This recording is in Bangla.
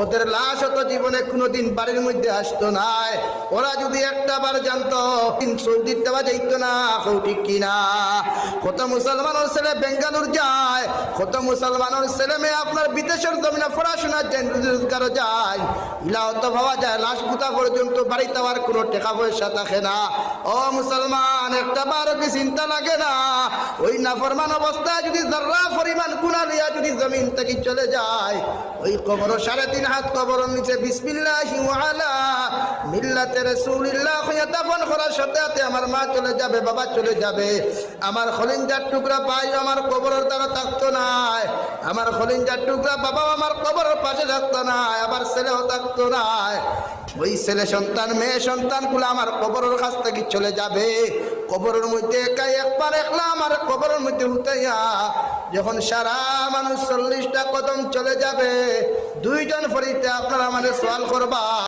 ওদের লাশ তো জীবনে কোনোদিন বাড়ির মধ্যে আসতো না। ওরা যদি একটা বার জানতো সৌদির দেওয়া যাইতো না। ঠিক কিনা? কত মুসলমানের ছেলে বেঙ্গালুর যায়, কত মুসলমানের ছেলে মেয়ে আপনার বিদেশের জমিনে পড়াশোনার জন্য রোজগার যায়, ইলাও তো ভাবা যায় লাশ পুঁতা পর্যন্ত বাড়িতে আর কোনো টাকা পয়সা থাকে না। ও মুসলমান, একটা বার কি চিন্তা লাগে না? ওই নাফরমান অবস্থায় যদি যারা পরিমাণ গুনাহ লিয়া যদি জমিন থেকে চলে যায়, ওই কবর 3.5 হাত কবরের নিচে বিসমিল্লাহি ওয়া আলা মিল্লাতে রাসূলিল্লাহ হইয়া দাফন করার সাথে সাথে আমার মা চলে যাবে, বাবা চলে যাবে, আমার খলিঞ্জার টুকরা ভাই আমার কবরের দ্বারা থাকতো না, আমার খলিঞ্জার টুকরা বাবা আমার কবরের পাশে থাকতো না, আবার ছেলেও থাকতো না। ওই ছেলে সন্তান মেয়ে সন্তানগুলো আমার কবরের কাছ থেকে চলে যাবে। কবরের মধ্যে একাই একবার একলা আমার কবরের মধ্যে উঠাইয়া যখন সারা মানুষ 40টা কদম চলে যাবে, 2 জন ফরিতে আপনারা মানে সওয়াল করবা।